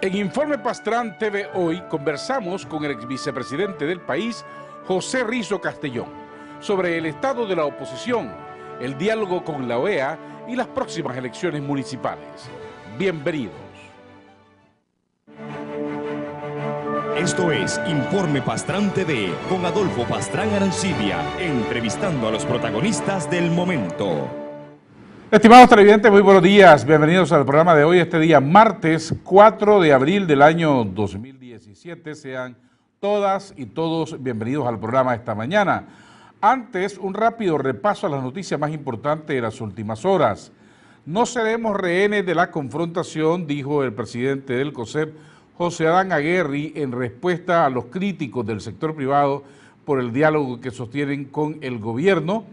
En Informe Pastrán TV hoy conversamos con el ex vicepresidente del país, José Rizo Castellón, sobre el estado de la oposición, el diálogo con la OEA y las próximas elecciones municipales. Bienvenidos. Esto es Informe Pastrán TV con Adolfo Pastrán Arancibia, entrevistando a los protagonistas del momento. Estimados televidentes, muy buenos días. Bienvenidos al programa de hoy, este día martes 4 de abril del año 2017. Sean todas y todos bienvenidos al programa esta mañana. Antes, un rápido repaso a las noticias más importantes de las últimas horas. No seremos rehenes de la confrontación, dijo el presidente del COSEP, José Adán Aguerri, en respuesta a los críticos del sector privado por el diálogo que sostienen con el gobierno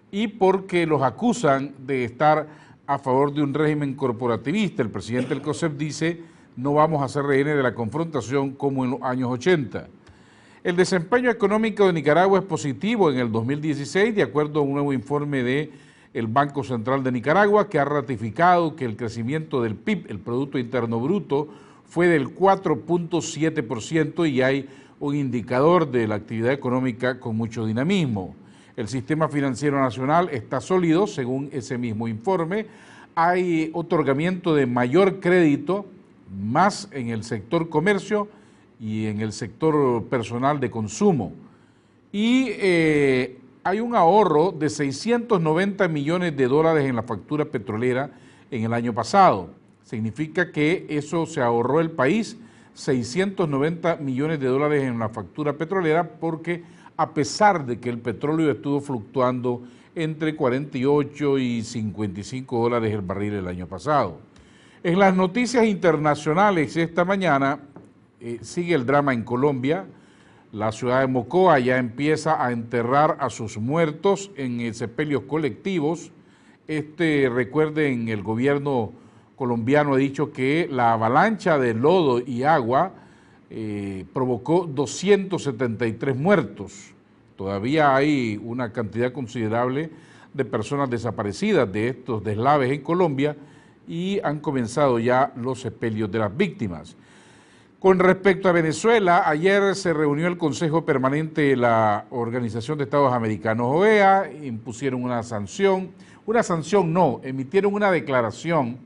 y porque los acusan de estar a favor de un régimen corporativista. El presidente del COSEP dice: no vamos a ser rehenes de la confrontación como en los años 80. El desempeño económico de Nicaragua es positivo en el 2016, de acuerdo a un nuevo informe del Banco Central de Nicaragua, que ha ratificado que el crecimiento del PIB, el Producto Interno Bruto, fue del 4.7% y hay un indicador de la actividad económica con mucho dinamismo. El sistema financiero nacional está sólido, según ese mismo informe. Hay otorgamiento de mayor crédito, más en el sector comercio y en el sector personal de consumo. Y hay un ahorro de 690 millones de dólares en la factura petrolera en el año pasado. Significa que eso se ahorró el país, 690 millones de dólares en la factura petrolera, porque a pesar de que el petróleo estuvo fluctuando entre 48 y 55 dólares el barril el año pasado. En las noticias internacionales esta mañana sigue el drama en Colombia. La ciudad de Mocoa ya empieza a enterrar a sus muertos en sepelios colectivos. Recuerden, el gobierno colombiano ha dicho que la avalancha de lodo y agua provocó 273 muertos. Todavía hay una cantidad considerable de personas desaparecidas de estos deslaves en Colombia y han comenzado ya los sepelios de las víctimas. Con respecto a Venezuela, ayer se reunió el Consejo Permanente de la Organización de Estados Americanos, OEA, impusieron emitieron una declaración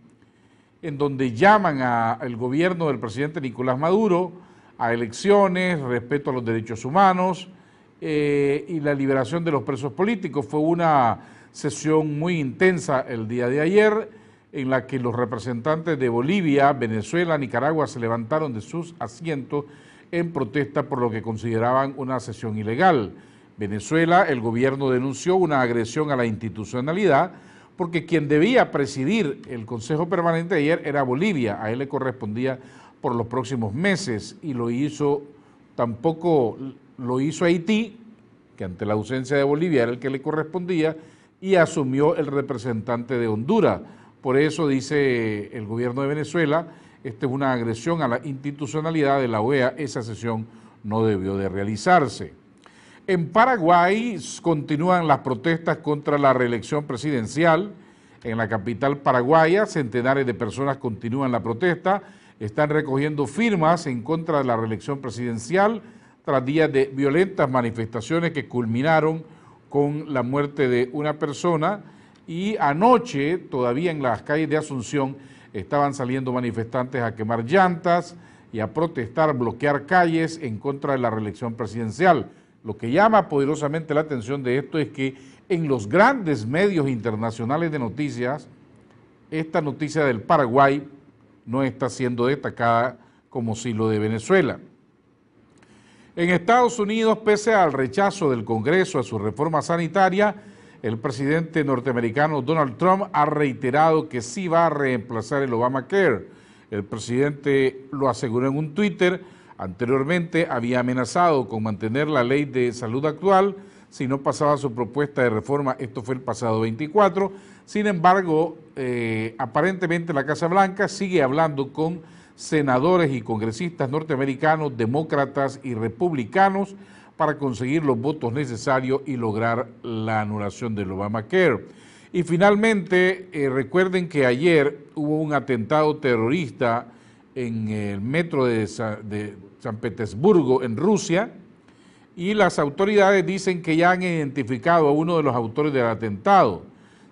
en donde llaman al gobierno del presidente Nicolás Maduro a elecciones, respeto a los derechos humanos y la liberación de los presos políticos. Fue una sesión muy intensa el día de ayer, en la que los representantes de Bolivia, Venezuela, Nicaragua se levantaron de sus asientos en protesta por lo que consideraban una sesión ilegal. Venezuela, el gobierno denunció una agresión a la institucionalidad, porque quien debía presidir el Consejo Permanente ayer era Bolivia, a él le correspondía por los próximos meses, y tampoco lo hizo Haití, que ante la ausencia de Bolivia era el que le correspondía, y asumió el representante de Honduras. Por eso dice el gobierno de Venezuela, esta es una agresión a la institucionalidad de la OEA, esa sesión no debió de realizarse. En Paraguay continúan las protestas contra la reelección presidencial. En la capital paraguaya, centenares de personas continúan la protesta, están recogiendo firmas en contra de la reelección presidencial tras días de violentas manifestaciones que culminaron con la muerte de una persona, y anoche todavía en las calles de Asunción estaban saliendo manifestantes a quemar llantas y a protestar, bloquear calles en contra de la reelección presidencial. Lo que llama poderosamente la atención de esto es que en los grandes medios internacionales de noticias, esta noticia del Paraguay no está siendo destacada como si lo de Venezuela. En Estados Unidos, pese al rechazo del Congreso a su reforma sanitaria, el presidente norteamericano Donald Trump ha reiterado que sí va a reemplazar el Obamacare. El presidente lo aseguró en un Twitter. Anteriormente había amenazado con mantener la ley de salud actual si no pasaba su propuesta de reforma. Esto fue el pasado 24. Sin embargo, aparentemente la Casa Blanca sigue hablando con senadores y congresistas norteamericanos, demócratas y republicanos, para conseguir los votos necesarios y lograr la anulación del Obamacare. Y finalmente, recuerden que ayer hubo un atentado terrorista en el metro de San Petersburgo, en Rusia, y las autoridades dicen que ya han identificado a uno de los autores del atentado.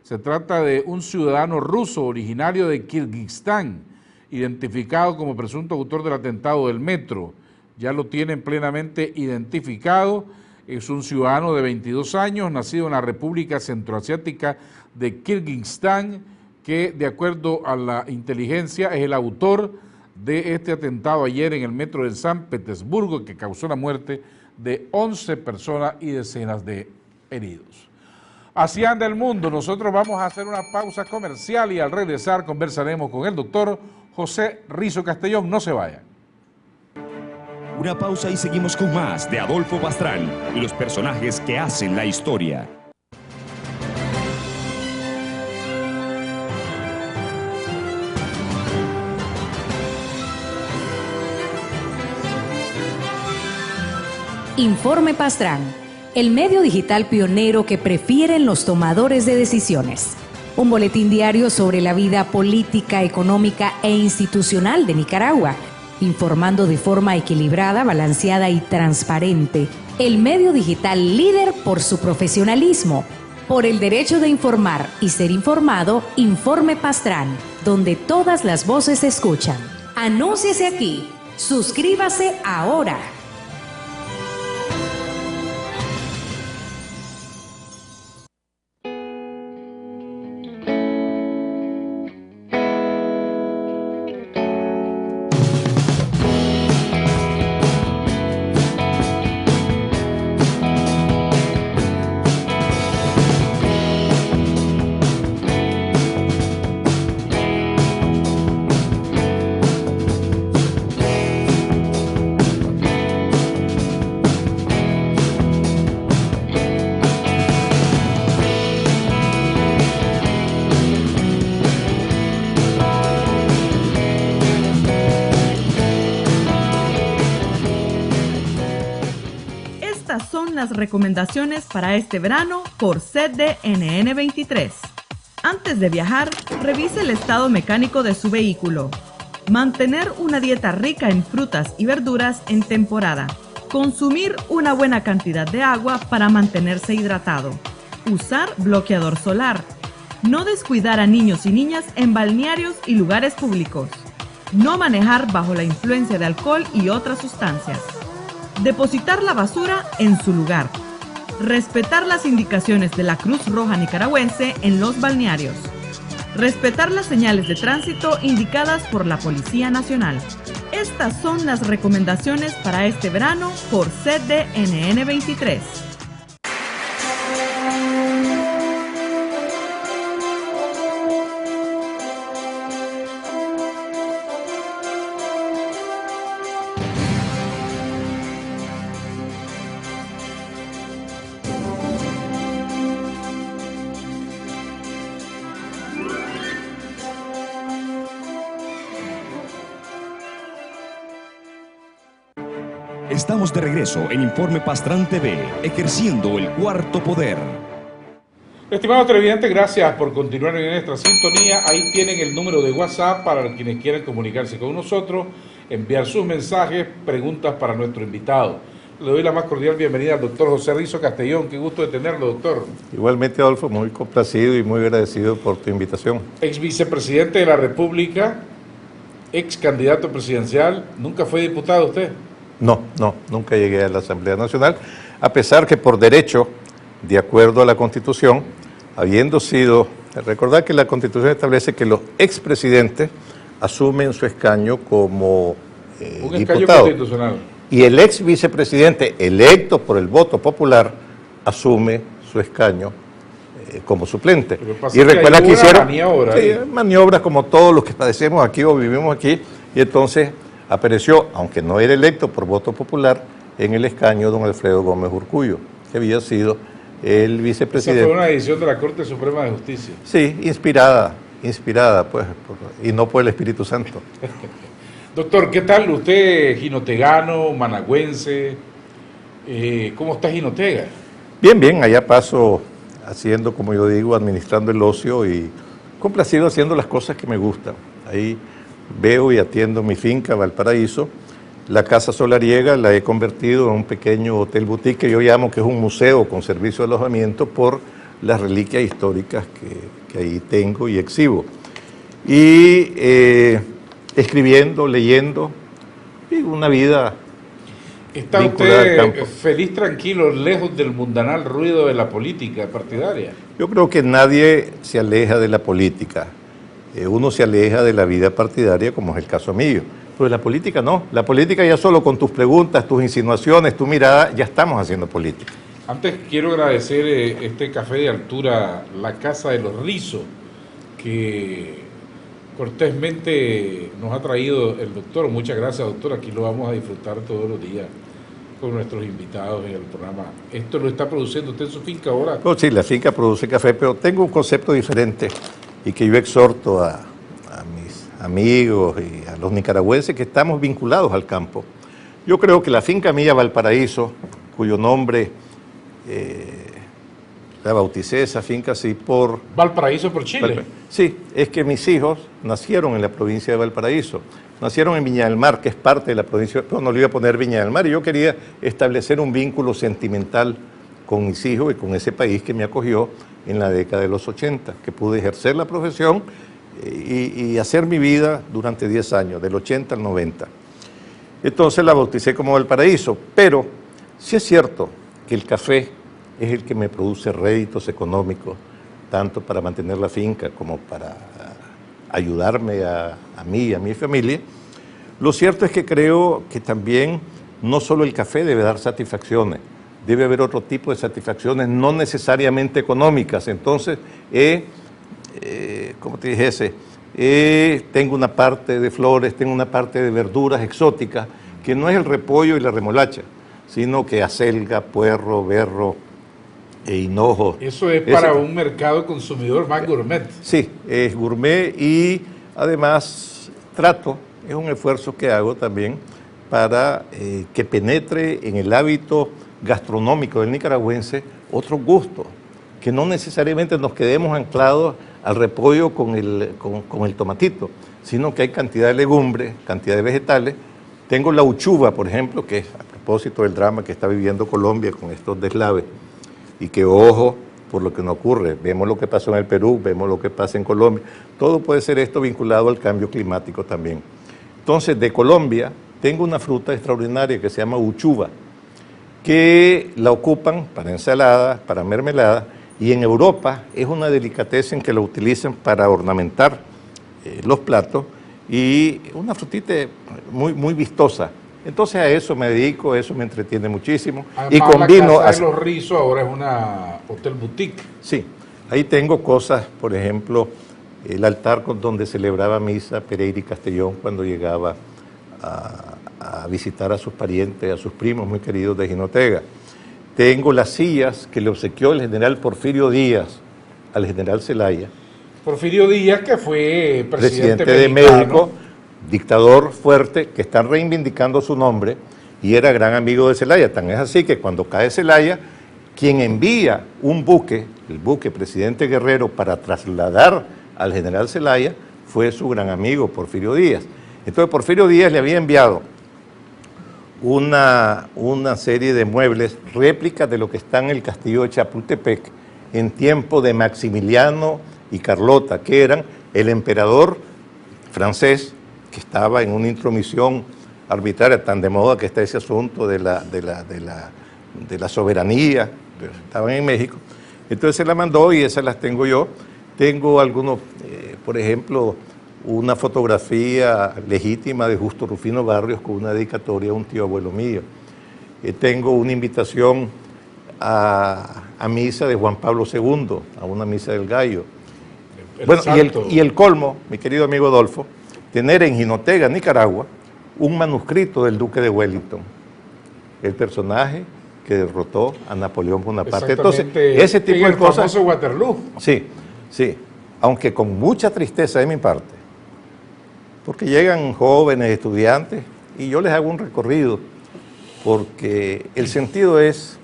Se trata de un ciudadano ruso originario de Kirguistán, identificado como presunto autor del atentado del metro. Ya lo tienen plenamente identificado. Es un ciudadano de 22 años, nacido en la República Centroasiática de Kirguistán, que de acuerdo a la inteligencia es el autor de este atentado ayer en el metro de San Petersburgo, que causó la muerte de 11 personas y decenas de heridos. Así anda el mundo. Nosotros vamos a hacer una pausa comercial y al regresar conversaremos con el doctor José Rizo Castellón. No se vayan. Una pausa y seguimos con más de Adolfo Pastrán y los personajes que hacen la historia. Informe Pastrán, el medio digital pionero que prefieren los tomadores de decisiones. Un boletín diario sobre la vida política, económica e institucional de Nicaragua, informando de forma equilibrada, balanceada y transparente. El medio digital líder por su profesionalismo, por el derecho de informar y ser informado. Informe Pastrán, donde todas las voces se escuchan. Anúnciese aquí. Suscríbase ahora. Las recomendaciones para este verano por CDNN 23. Antes de viajar, revise el estado mecánico de su vehículo. Mantener una dieta rica en frutas y verduras en temporada. Consumir una buena cantidad de agua para mantenerse hidratado. Usar bloqueador solar. No descuidar a niños y niñas en balnearios y lugares públicos. No manejar bajo la influencia de alcohol y otras sustancias. Depositar la basura en su lugar. Respetar las indicaciones de la Cruz Roja Nicaragüense en los balnearios. Respetar las señales de tránsito indicadas por la Policía Nacional. Estas son las recomendaciones para este verano por CDNN 23. Estamos de regreso en Informe Pastrán TV, ejerciendo el cuarto poder. Estimados televidentes, gracias por continuar en nuestra sintonía. Ahí tienen el número de WhatsApp para quienes quieran comunicarse con nosotros, enviar sus mensajes, preguntas para nuestro invitado. Le doy la más cordial bienvenida al doctor José Rizo Castellón. Qué gusto de tenerlo, doctor. Igualmente, Adolfo, muy complacido y muy agradecido por tu invitación. Ex vicepresidente de la República, ex candidato presidencial. ¿Nunca fue diputado usted? No, nunca llegué a la Asamblea Nacional, a pesar que por derecho, de acuerdo a la Constitución, habiendo sido, recordar que la Constitución establece que los expresidentes asumen su escaño como un diputado, escaño constitucional, y el ex vicepresidente electo por el voto popular asume su escaño como suplente. Y recuerda que hicieron maniobras como todos los que padecemos aquí o vivimos aquí, y entonces apareció, aunque no era electo por voto popular, en el escaño don Alfredo Gómez Urcullo, que había sido el vicepresidente. Esa fue una decisión de la Corte Suprema de Justicia. Sí, inspirada pues, y no por el Espíritu Santo. Doctor, ¿qué tal? Usted, jinotegano, managüense, ¿cómo está Jinotega? Bien, allá paso haciendo, como yo digo, administrando el ocio y complacido haciendo las cosas que me gustan. Ahí veo y atiendo mi finca Valparaíso. La Casa Solariega la he convertido en un pequeño hotel boutique que yo llamo que es un museo con servicio de alojamiento por las reliquias históricas que ahí tengo y exhibo. Y escribiendo, leyendo, y una vida ¿Está vinculada al usted campo. feliz, tranquilo, lejos del mundanal ruido de la política partidaria? Yo creo que nadie se aleja de la política. Uno se aleja de la vida partidaria, como es el caso mío. Pero de la política no. La política ya solo con tus preguntas, tus insinuaciones, tu mirada, ya estamos haciendo política. Antes quiero agradecer este café de altura, la Casa de los Rizos, que cortésmente nos ha traído el doctor. Muchas gracias, doctor. Aquí lo vamos a disfrutar todos los días con nuestros invitados en el programa. ¿Esto lo está produciendo usted en su finca ahora? No, sí, la finca produce café, pero tengo un concepto diferente y que yo exhorto a mis amigos y a los nicaragüenses que estamos vinculados al campo. Yo creo que la finca mía Valparaíso, cuyo nombre la bauticé esa finca así por... Valparaíso por Chile. Sí, es que mis hijos nacieron en la provincia de Valparaíso. Nacieron en Viña del Mar, que es parte de la provincia, pero no le iba a poner Viña del Mar, y yo quería establecer un vínculo sentimental con mis hijos y con ese país que me acogió en la década de los 80, que pude ejercer la profesión y hacer mi vida durante 10 años, del 80 al 90. Entonces la bauticé como Valparaíso, pero sí es cierto que el café es el que me produce réditos económicos, tanto para mantener la finca como para ayudarme a mí y a mi familia. Lo cierto es que creo que también no solo el café debe dar satisfacciones, debe haber otro tipo de satisfacciones, no necesariamente económicas. Entonces, como te dijese, tengo una parte de flores, tengo una parte de verduras exóticas, que no es el repollo y la remolacha, sino que acelga, puerro, berro, hinojo. Eso es para un mercado consumidor más gourmet. Sí, es gourmet y además es un esfuerzo que hago también para que penetre en el hábito gastronómico del nicaragüense otro gusto, que no necesariamente nos quedemos anclados al repollo con el tomatito, sino que hay cantidad de legumbres, cantidad de vegetales. Tengo la uchuva, por ejemplo, que es a propósito del drama que está viviendo Colombia con estos deslaves, y que ojo por lo que no ocurre. Vemos lo que pasó en el Perú, vemos lo que pasa en Colombia. Todo puede ser esto vinculado al cambio climático también. Entonces, de Colombia tengo una fruta extraordinaria que se llama uchuva, que la ocupan para ensaladas, para mermelada, y en Europa es una delicatessen que la utilizan para ornamentar los platos, y una frutita muy, muy vistosa. Entonces a eso me dedico, eso me entretiene muchísimo. Además, y combino... la Casa de los Rizos ahora es una hotel boutique. Sí, ahí tengo cosas, por ejemplo, el altar donde celebraba misa Pereira y Castellón cuando llegaba a visitar a sus parientes, a sus primos muy queridos de Jinotega. Tengo las sillas que le obsequió el general Porfirio Díaz al general Zelaya. Porfirio Díaz, que fue presidente de mexicano. México, dictador fuerte, que están reivindicando su nombre, y era gran amigo de Zelaya. Tan es así que cuando cae Zelaya, quien envía un buque, el buque Presidente Guerrero, para trasladar al general Zelaya, fue su gran amigo Porfirio Díaz. Entonces Porfirio Díaz le había enviado una serie de muebles, réplicas de lo que está en el castillo de Chapultepec, en tiempo de Maximiliano y Carlota, que eran el emperador francés, que estaba en una intromisión arbitraria, tan de moda que está ese asunto de la soberanía, estaban en México. Entonces se la mandó y esas las tengo yo. Tengo algunos, por ejemplo, una fotografía legítima de Justo Rufino Barrios con una dedicatoria a un tío abuelo mío. Tengo una invitación a misa de Juan Pablo II, a una misa del Gallo. Bueno, y el colmo, mi querido amigo Adolfo, tener en Jinotega, Nicaragua, un manuscrito del Duque de Wellington, el personaje que derrotó a Napoleón Bonaparte. Entonces, ese tipo de cosas... El famoso Waterloo. Sí, sí, aunque con mucha tristeza de mi parte, porque llegan jóvenes, estudiantes, y yo les hago un recorrido, porque el sentido es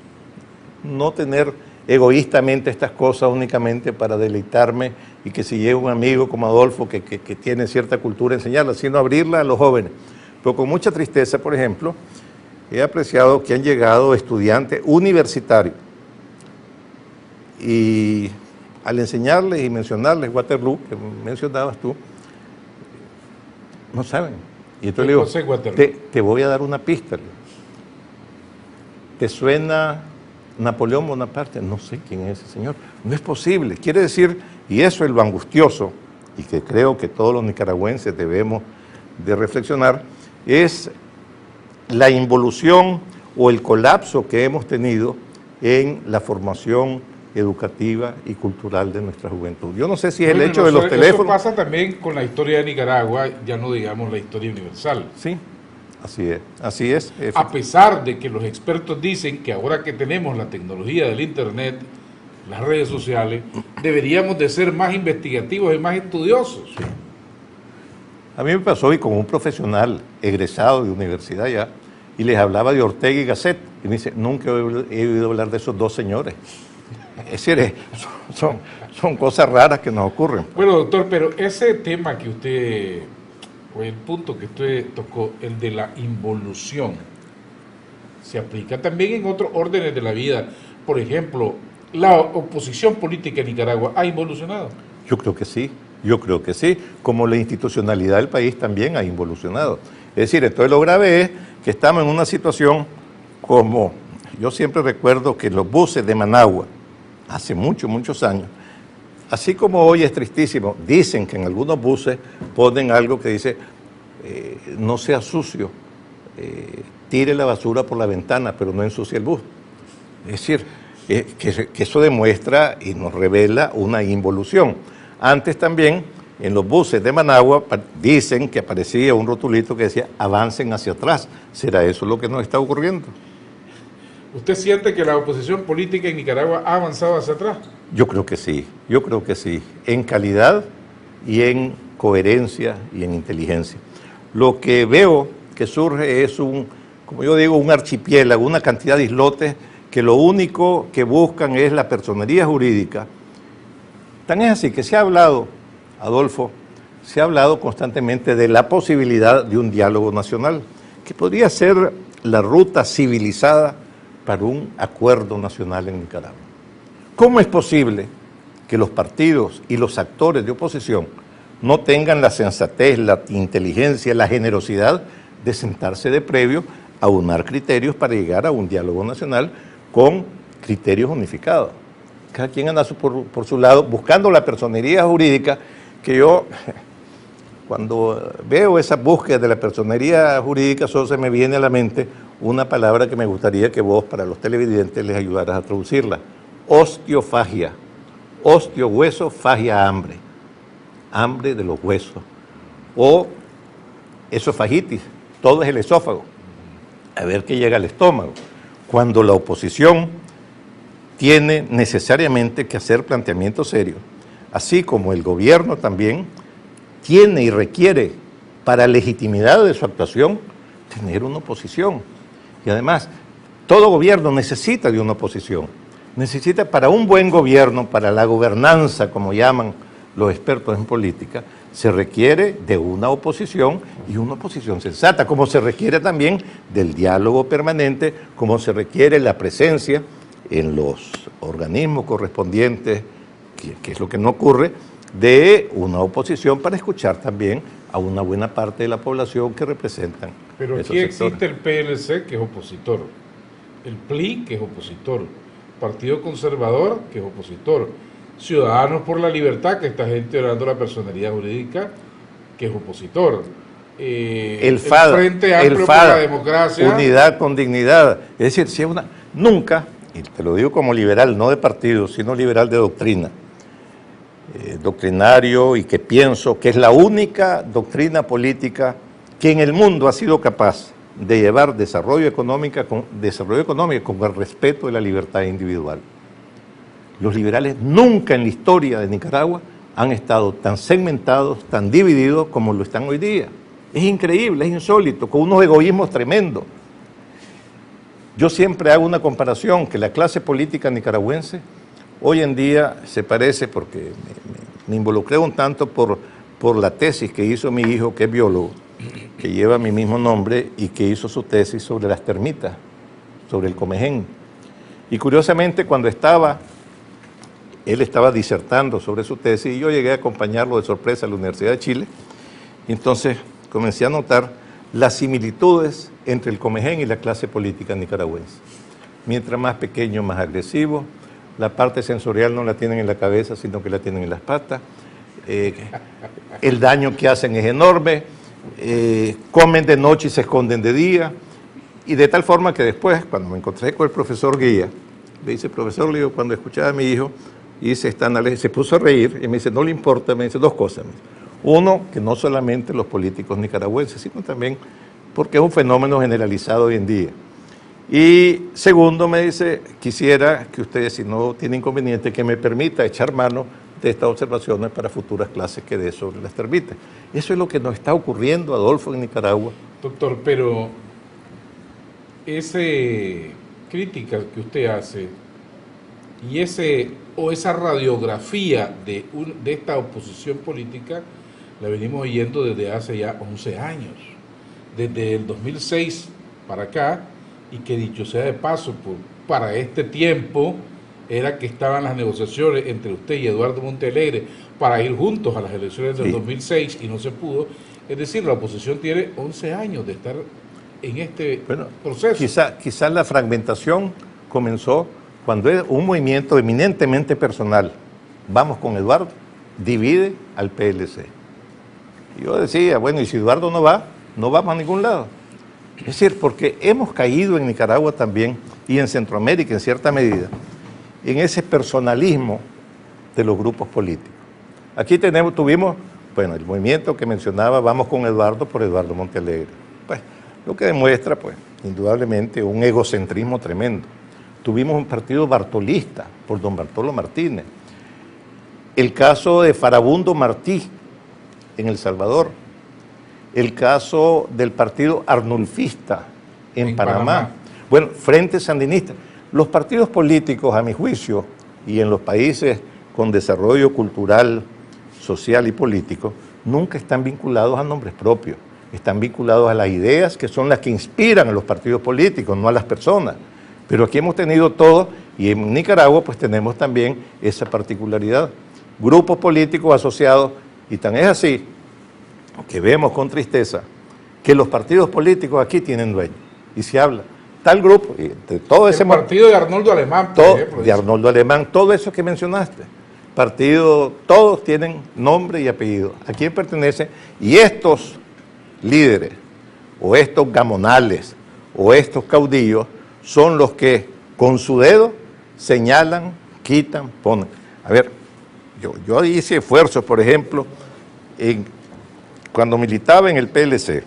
no tener egoístamente estas cosas únicamente para deleitarme y que si llega un amigo como Adolfo que tiene cierta cultura enseñarla, sino abrirla a los jóvenes. Pero con mucha tristeza, por ejemplo, he apreciado que han llegado estudiantes universitarios y al enseñarles y mencionarles Waterloo, que mencionabas tú, no saben. Y entonces le digo, te voy a dar una pista. ¿Te suena Napoleón Bonaparte? No sé quién es ese señor. No es posible. Quiere decir, y eso es lo angustioso, y que creo que todos los nicaragüenses debemos de reflexionar, es la involución o el colapso que hemos tenido en la formación educativa y cultural de nuestra juventud. Yo no sé si es el hecho de los teléfonos. Eso pasa también con la historia de Nicaragua, ya no digamos la historia universal. Sí, así es. A pesar de que los expertos dicen que ahora que tenemos la tecnología del Internet, las redes sociales, deberíamos de ser más investigativos y más estudiosos. Sí. A mí me pasó hoy con un profesional egresado de universidad ya, y les hablaba de Ortega y Gasset, y me dice, nunca he oído hablar de esos dos señores. Es decir, son cosas raras que nos ocurren. Bueno, doctor, pero ese tema que usted, o el punto que usted tocó, el de la involución, se aplica también en otros órdenes de la vida. Por ejemplo, ¿la oposición política en Nicaragua ha involucionado? Yo creo que sí, como la institucionalidad del país también ha involucionado. Es decir, entonces lo grave es que estamos en una situación como, yo siempre recuerdo que los buses de Managua, hace muchos años, así como hoy es tristísimo, dicen que en algunos buses ponen algo que dice, no sea sucio, tire la basura por la ventana, pero no ensucie el bus. Es decir, que eso demuestra y nos revela una involución. Antes también, en los buses de Managua, dicen que aparecía un rotulito que decía, avancen hacia atrás. ¿Será eso lo que nos está ocurriendo? ¿Usted siente que la oposición política en Nicaragua ha avanzado hacia atrás? Yo creo que sí, en calidad y en coherencia y en inteligencia. Lo que veo que surge es como yo digo, un archipiélago, una cantidad de islotes que lo único que buscan es la personería jurídica. Tan es así que se ha hablado, Adolfo, se ha hablado constantemente de la posibilidad de un diálogo nacional, que podría ser la ruta civilizada para un acuerdo nacional en Nicaragua. ¿Cómo es posible que los partidos y los actores de oposición no tengan la sensatez, la inteligencia, la generosidad de sentarse de previo a unar criterios para llegar a un diálogo nacional con criterios unificados? Cada quien anda por su lado buscando la personería jurídica, que yo, cuando veo esa búsqueda de la personería jurídica, solo se me viene a la mente una palabra que me gustaría que vos, para los televidentes, les ayudaras a traducirla. Osteofagia. Osteo, hueso, fagia, hambre. Hambre de los huesos. O esofagitis, todo es el esófago. A ver qué llega al estómago. Cuando la oposición tiene necesariamente que hacer planteamientos serios, así como el gobierno también tiene y requiere para legitimidad de su actuación tener una oposición. Y además, todo gobierno necesita de una oposición. Necesita para un buen gobierno, para la gobernanza, como llaman los expertos en política, se requiere de una oposición y una oposición sensata, como se requiere también del diálogo permanente, como se requiere la presencia en los organismos correspondientes, que es lo que no ocurre, de una oposición para escuchar también a una buena parte de la población que representan. Pero aquí existe el PLC, que es opositor, el PLI, que es opositor, Partido Conservador, que es opositor, Ciudadanos por la Libertad, que esta gente orando la personería jurídica, que es opositor, el Frente Amplio por la Democracia, Unidad con Dignidad. Es decir, si nunca, y te lo digo como liberal, no de partido, sino liberal de doctrina, doctrinario, y que pienso que es la única doctrina política que en el mundo ha sido capaz de llevar desarrollo económico con el respeto de la libertad individual. Los liberales nunca en la historia de Nicaragua han estado tan segmentados, tan divididos como lo están hoy día. Es increíble, es insólito, con unos egoísmos tremendos. Yo siempre hago una comparación, que la clase política nicaragüense hoy en día se parece porque me involucré un tanto por la tesis que hizo mi hijo, que es biólogo, que lleva mi mismo nombre y que hizo su tesis sobre las termitas, sobre el comején. Y curiosamente, cuando él estaba disertando sobre su tesis y yo llegué a acompañarlo de sorpresa a la Universidad de Chile, y entonces comencé a notar las similitudes entre el comején y la clase política nicaragüense. Mientras más pequeño, más agresivo, la parte sensorial no la tienen en la cabeza, sino que la tienen en las patas, el daño que hacen es enorme, comen de noche y se esconden de día, y de tal forma que después, cuando me encontré con el profesor Guía, me dice, profesor, le digo, cuando escuchaba a mi hijo, hice esta análisis, se puso a reír, y me dice, no le importa, me dice dos cosas. Uno, que no solamente los políticos nicaragüenses, sino también porque es un fenómeno generalizado hoy en día. Y segundo, me dice, quisiera que usted, si no tiene inconveniente, que me permita echar mano de estas observaciones para futuras clases que dé sobre las termitas. Eso es lo que nos está ocurriendo, Adolfo, en Nicaragua. Doctor, pero esa crítica que usted hace y esa radiografía de esta oposición política la venimos oyendo desde hace ya 11 años, desde el 2006 para acá, y que dicho sea de paso, para este tiempo era que estaban las negociaciones entre usted y Eduardo Montealegre para ir juntos a las elecciones del 2006 y no se pudo. Es decir, la oposición tiene 11 años de estar en este proceso. Quizá la fragmentación comenzó cuando es un movimiento eminentemente personal. Vamos con Eduardo, divide al PLC. Y yo decía, bueno, y si Eduardo no va, no vamos a ningún lado. Es decir, porque hemos caído en Nicaragua también, y en Centroamérica en cierta medida, en ese personalismo de los grupos políticos. Aquí tuvimos, bueno, el movimiento que mencionaba, vamos con Eduardo por Eduardo Montealegre. Pues, lo que demuestra, pues, indudablemente un egocentrismo tremendo. Tuvimos un partido bartolista por don Bartolo Martínez. El caso de Farabundo Martí en El Salvador. El caso del partido arnulfista en Panamá. Bueno, Frente Sandinista. Los partidos políticos, a mi juicio, y en los países con desarrollo cultural, social y político, nunca están vinculados a nombres propios. Están vinculados a las ideas que son las que inspiran a los partidos políticos, no a las personas. Pero aquí hemos tenido todo, y en Nicaragua pues tenemos también esa particularidad. Grupos políticos asociados, y tan es así que vemos con tristeza que los partidos políticos aquí tienen dueño, y se habla. Tal grupo, y de todo ese partido de Arnoldo Alemán, por ejemplo, de Arnoldo Alemán, todo eso que mencionaste, partido, todos tienen nombre y apellido, a quién pertenece, y estos líderes, o estos gamonales, o estos caudillos, son los que con su dedo señalan, quitan, ponen. A ver, yo hice esfuerzos, por ejemplo, cuando militaba en el PLC,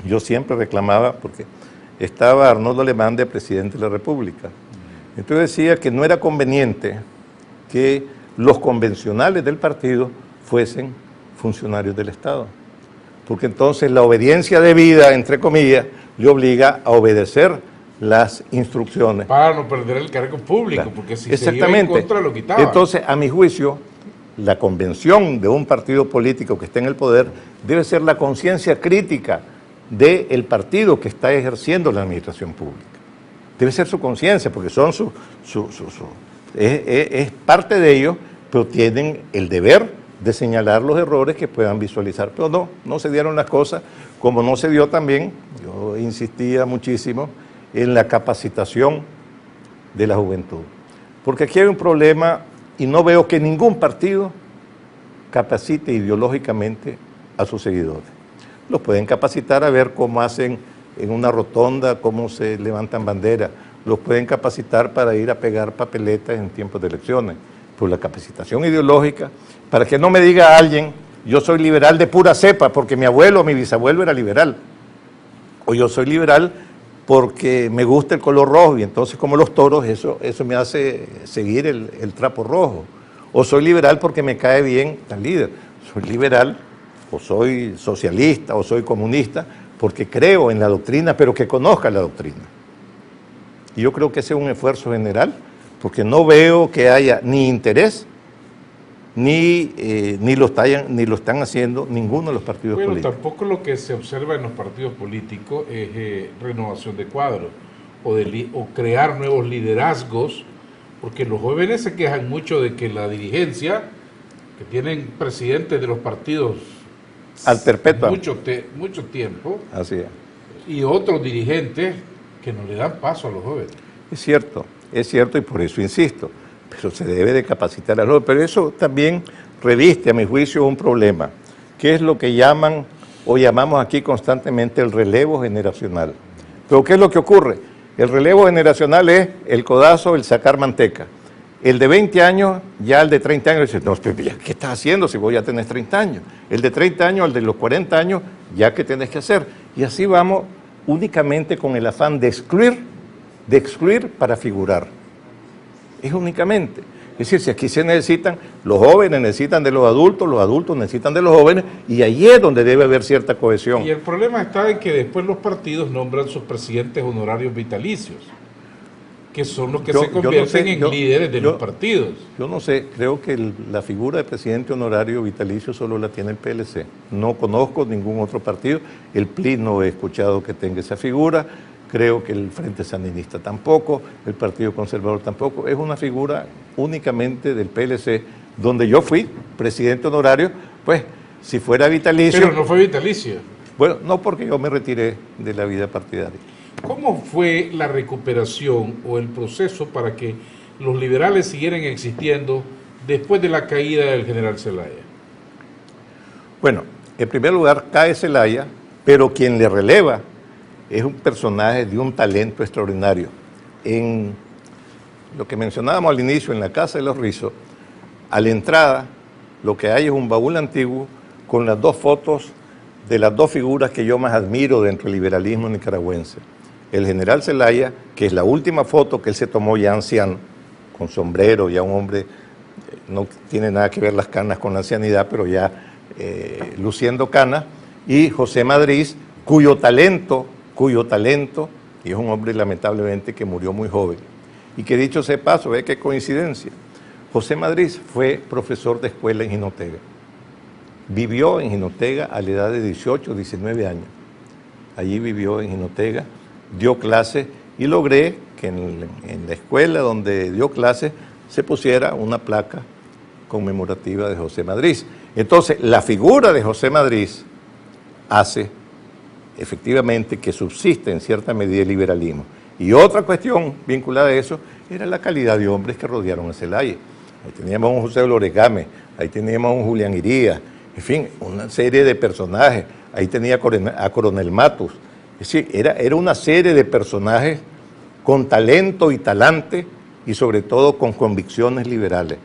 yo siempre reclamaba, porque estaba Arnoldo Alemán de presidente de la República. Entonces decía que no era conveniente que los convencionales del partido fuesen funcionarios del Estado, porque entonces la obediencia debida, entre comillas, le obliga a obedecer las instrucciones. Para no perder el cargo público, claro, porque si se iba en contra lo quitaba. Entonces, a mi juicio, la convención de un partido político que esté en el poder debe ser la conciencia crítica del partido que está ejerciendo la administración pública. Debe ser su conciencia, porque son es parte de ellos, pero tienen el deber de señalar los errores que puedan visualizar. Pero no se dieron las cosas, como no se dio también, yo insistía muchísimo en la capacitación de la juventud. Porque aquí hay un problema y no veo que ningún partido capacite ideológicamente a sus seguidores. Los pueden capacitar a ver cómo hacen en una rotonda, cómo se levantan banderas. Los pueden capacitar para ir a pegar papeletas en tiempos de elecciones. Pero la capacitación ideológica, para que no me diga alguien, yo soy liberal de pura cepa porque mi abuelo o mi bisabuelo era liberal. O yo soy liberal porque me gusta el color rojo y entonces como los toros, eso me hace seguir el trapo rojo. O soy liberal porque me cae bien tal líder. Soy liberal o soy socialista o soy comunista porque creo en la doctrina, pero que conozca la doctrina. Y yo creo que ese es un esfuerzo general porque no veo que haya ni interés, ni lo están haciendo ninguno de los partidos políticos. Tampoco lo que se observa en los partidos políticos es renovación de cuadros o crear nuevos liderazgos, porque los jóvenes se quejan mucho de que la dirigencia, que tienen presidentes de los partidos al perpetuo, mucho tiempo, así es, y otros dirigentes que no le dan paso a los jóvenes. Es cierto, y por eso insisto, pero se debe de capacitar a los jóvenes. Pero eso también reviste, a mi juicio, un problema, que es lo que llaman o llamamos aquí constantemente el relevo generacional. Pero ¿qué es lo que ocurre? El relevo generacional es el codazo, el sacar manteca. El de 20 años, ya el de 30 años dice, no, ¿qué estás haciendo si vos ya tenés 30 años? El de 30 años, el de los 40 años, ya ¿qué tenés que hacer? Y así vamos únicamente con el afán de excluir para figurar. Es únicamente. Es decir, si aquí se necesitan, los jóvenes necesitan de los adultos necesitan de los jóvenes, y ahí es donde debe haber cierta cohesión. Y el problema está en que después los partidos nombran sus presidentes honorarios vitalicios, que son los que se convierten en líderes de los partidos. Yo no sé, creo que la figura de presidente honorario vitalicio solo la tiene el PLC. No conozco ningún otro partido, el PLI no he escuchado que tenga esa figura, creo que el Frente Sandinista tampoco, el Partido Conservador tampoco, es una figura únicamente del PLC, donde yo fui presidente honorario, pues si fuera vitalicio... Pero no fue vitalicio. Bueno, no, porque yo me retiré de la vida partidaria. ¿Cómo fue la recuperación o el proceso para que los liberales siguieran existiendo después de la caída del general Zelaya? Bueno, en primer lugar cae Zelaya, pero quien le releva es un personaje de un talento extraordinario. En lo que mencionábamos al inicio, en la Casa de los Rizos, a la entrada lo que hay es un baúl antiguo con las dos fotos de las dos figuras que yo más admiro dentro del liberalismo nicaragüense. El general Zelaya, que es la última foto que él se tomó ya anciano, con sombrero, ya un hombre, no tiene nada que ver las canas con la ancianidad, pero ya luciendo canas, y José Madrid, cuyo talento, y es un hombre lamentablemente que murió muy joven, y que dicho sea paso, ve qué coincidencia, José Madrid fue profesor de escuela en Jinotega, vivió en Jinotega a la edad de 18, 19 años, allí vivió en Jinotega, dio clases y logré que en la escuela donde dio clases se pusiera una placa conmemorativa de José Madrid. Entonces, la figura de José Madrid hace efectivamente que subsiste en cierta medida el liberalismo. Y otra cuestión vinculada a eso era la calidad de hombres que rodearon a Zelaya. Ahí teníamos a un José Dolores Gámez, ahí teníamos a un Julián Iría, en fin, una serie de personajes. Ahí tenía a Coronel Matus. Es decir, era una serie de personajes con talento y talante y sobre todo con convicciones liberales.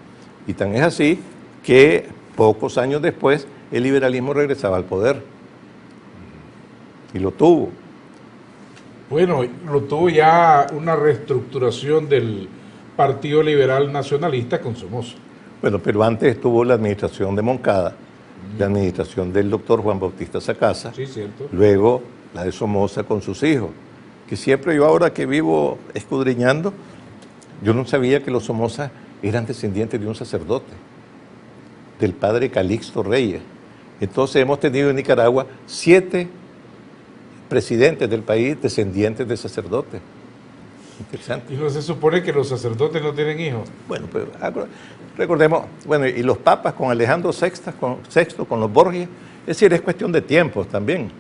Y tan es así que pocos años después el liberalismo regresaba al poder. Y lo tuvo. Bueno, lo tuvo ya una reestructuración del Partido Liberal Nacionalista con Somoza. Bueno, pero antes estuvo la administración de Moncada, la administración del doctor Juan Bautista Sacasa, sí, cierto. Luego la de Somoza con sus hijos, que siempre yo ahora que vivo escudriñando, yo no sabía que los Somoza eran descendientes de un sacerdote, del padre Calixto Reyes. Entonces hemos tenido en Nicaragua 7 presidentes del país descendientes de sacerdotes. Interesante. ¿Y no se supone que los sacerdotes no tienen hijos? Bueno, pero recordemos, bueno, y los papas con Alejandro VI, con los Borgias, es decir, es cuestión de tiempos también.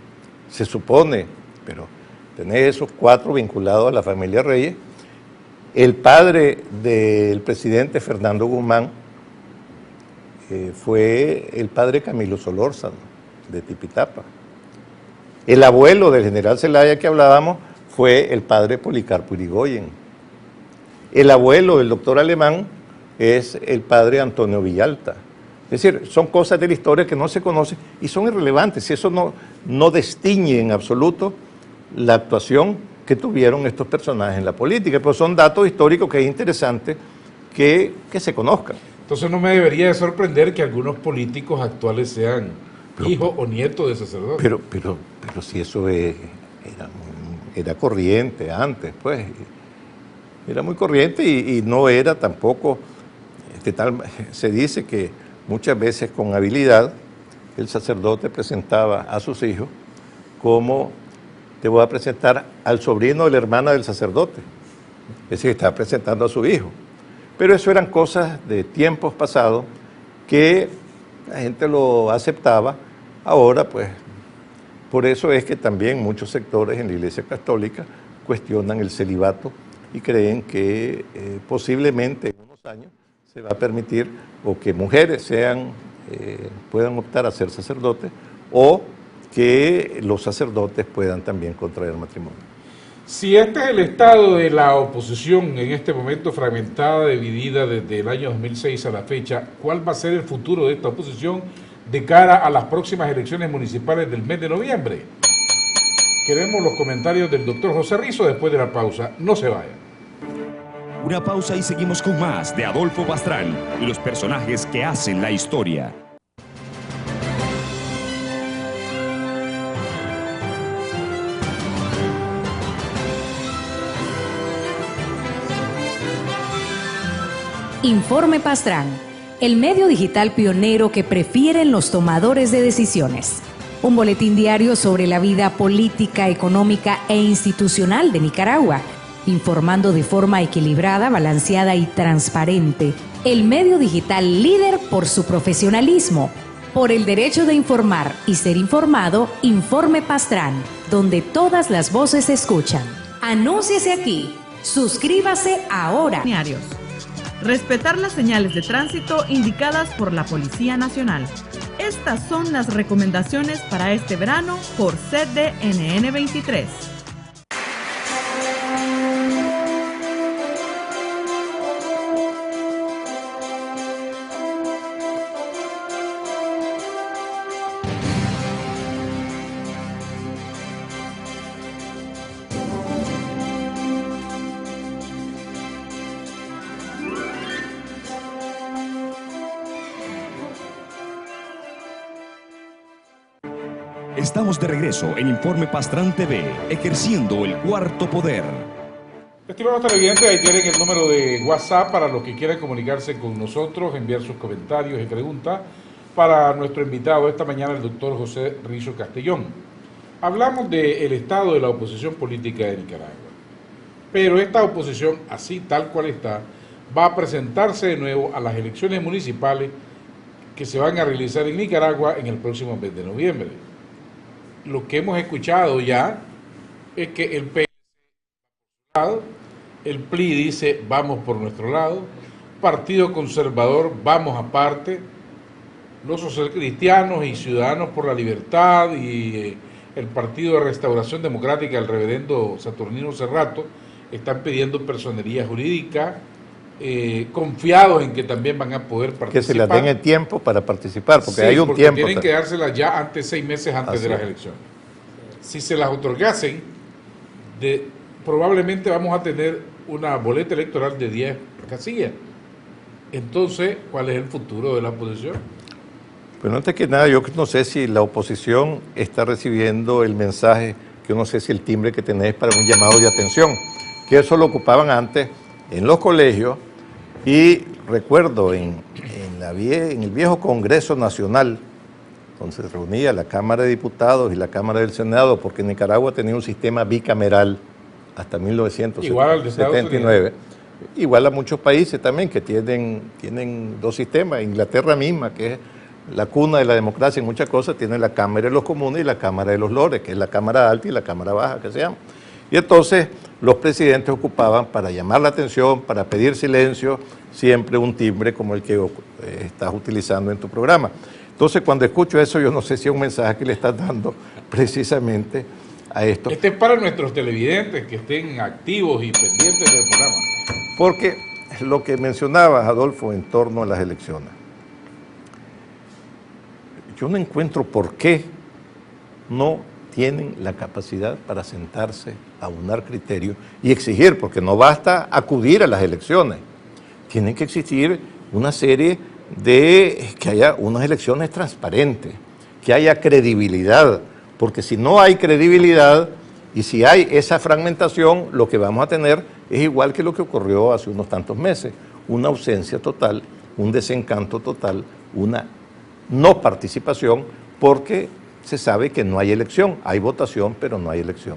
Se supone, pero tenés esos 4 vinculados a la familia Reyes. El padre del presidente Fernando Guzmán fue el padre Camilo Solórzano, de Tipitapa. El abuelo del general Zelaya que hablábamos fue el padre Policarpo Irigoyen. El abuelo del doctor Alemán es el padre Antonio Villalta. Es decir, son cosas de la historia que no se conocen y son irrelevantes. Y eso no distingue en absoluto la actuación que tuvieron estos personajes en la política. Pero son datos históricos que es interesante que se conozcan. Entonces no me debería de sorprender que algunos políticos actuales sean hijos o nietos de sacerdotes. Pero si eso era corriente antes, pues. era muy corriente y no era tampoco, se dice que muchas veces con habilidad el sacerdote presentaba a sus hijos como: te voy a presentar al sobrino de la hermana del sacerdote. Es decir, estaba presentando a su hijo. Pero eso eran cosas de tiempos pasados que la gente lo aceptaba. Ahora, pues, por eso es que también muchos sectores en la Iglesia Católica cuestionan el celibato y creen que posiblemente en unos años se va a permitir o que mujeres puedan optar a ser sacerdotes, o que los sacerdotes puedan también contraer matrimonio. Si este es el estado de la oposición en este momento, fragmentada, dividida desde el año 2006 a la fecha, ¿cuál va a ser el futuro de esta oposición de cara a las próximas elecciones municipales del mes de noviembre? Queremos los comentarios del doctor José Rizo después de la pausa. No se vayan. Una pausa y seguimos con más de Adolfo Pastrán y los personajes que hacen la historia. Informe Pastrán, el medio digital pionero que prefieren los tomadores de decisiones. Un boletín diario sobre la vida política, económica e institucional de Nicaragua, informando de forma equilibrada, balanceada y transparente. El medio digital líder por su profesionalismo, por el derecho de informar y ser informado. Informe Pastrán, donde todas las voces se escuchan. Anúnciese aquí. Suscríbase ahora. Respetar las señales de tránsito indicadas por la Policía Nacional. Estas son las recomendaciones para este verano por CDNN 23. Estamos de regreso en Informe Pastrán TV, ejerciendo el cuarto poder. Estimados televidentes, ahí tienen el número de WhatsApp para los que quieran comunicarse con nosotros, enviar sus comentarios y preguntas para nuestro invitado esta mañana, el doctor José Rizo Castellón. Hablamos del estado de la oposición política de Nicaragua, pero esta oposición, así tal cual está, va a presentarse de nuevo a las elecciones municipales que se van a realizar en Nicaragua en el próximo mes de noviembre. Lo que hemos escuchado ya es que el PLC va por su lado, el PLI dice vamos por nuestro lado, Partido Conservador vamos aparte, los socialcristianos y Ciudadanos por la Libertad y el Partido de Restauración Democrática, el reverendo Saturnino Cerrato, están pidiendo personería jurídica, confiados en que también van a poder participar. Que se les den el tiempo para participar, porque sí, hay un porque tiempo. Tienen que dárselas ya 6 meses antes de las elecciones. Si se las otorgasen, probablemente vamos a tener una boleta electoral de 10 casillas. Entonces, ¿cuál es el futuro de la oposición? Pues antes que nada, yo no sé si la oposición está recibiendo el mensaje, que yo no sé si el timbre que tenés para un llamado de atención, que eso lo ocupaban antes en los colegios. Y recuerdo en el viejo Congreso Nacional, donde se reunía la Cámara de Diputados y la Cámara del Senado, porque Nicaragua tenía un sistema bicameral hasta 1979, igual a muchos países también que tienen 2 sistemas. Inglaterra misma, que es la cuna de la democracia en muchas cosas, tiene la Cámara de los Comunes y la Cámara de los Lores, que es la Cámara Alta y la Cámara Baja, que se llama. Y entonces los presidentes ocupaban, para llamar la atención, para pedir silencio, siempre un timbre como el que estás utilizando en tu programa. Entonces, cuando escucho eso, yo no sé si es un mensaje que le estás dando precisamente a esto. Este es para nuestros televidentes que estén activos y pendientes del programa. Porque lo que mencionabas, Adolfo, en torno a las elecciones, yo no encuentro por qué no tienen la capacidad para sentarse a unar criterios y exigir, porque no basta acudir a las elecciones, tienen que existir una serie de que haya unas elecciones transparentes, que haya credibilidad, porque si no hay credibilidad y si hay esa fragmentación, lo que vamos a tener es igual que lo que ocurrió hace unos tantos meses, una ausencia total, un desencanto total, una no participación, porque se sabe que no hay elección, hay votación, pero no hay elección.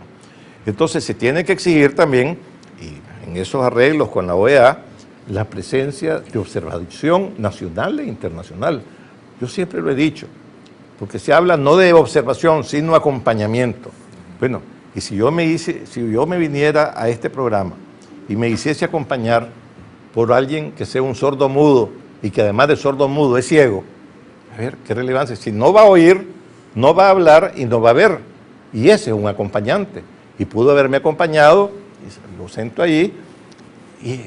Entonces se tiene que exigir también, y en esos arreglos con la OEA, la presencia de observación nacional e internacional. Yo siempre lo he dicho, porque se habla no de observación, sino acompañamiento. Bueno, y si yo me viniera a este programa y me hiciese acompañar por alguien que sea un sordo mudo y que además de sordo mudo es ciego, a ver, qué relevancia. Si no va a oír, no va a hablar y no va a ver. Y ese es un acompañante. Y pudo haberme acompañado, lo siento allí, y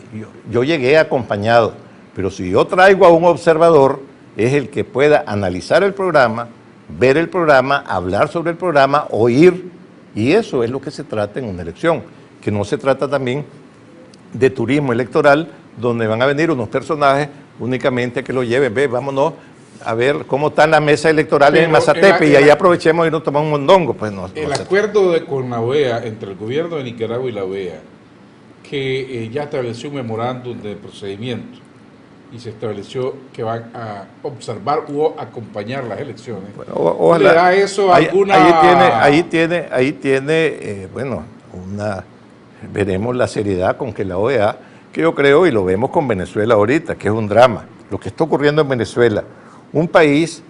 yo llegué acompañado. Pero si yo traigo a un observador, es el que pueda analizar el programa, ver el programa, hablar sobre el programa, oír. Y eso es lo que se trata en una elección. Que no se trata también de turismo electoral, donde van a venir unos personajes únicamente que lo lleven. Ve, vámonos a ver cómo están las mesas electorales en Mazatepe y ahí aprovechemos y nos tomamos un mondongo. Pues no, el acuerdo con la OEA, entre el gobierno de Nicaragua y la OEA, que ya estableció un memorándum de procedimiento y se estableció que van a observar o acompañar las elecciones. Bueno, ojalá, ¿le da eso alguna...? Ahí tiene bueno, veremos la seriedad con que la OEA, que yo creo, y lo vemos con Venezuela ahorita, que es un drama, lo que está ocurriendo en Venezuela, un país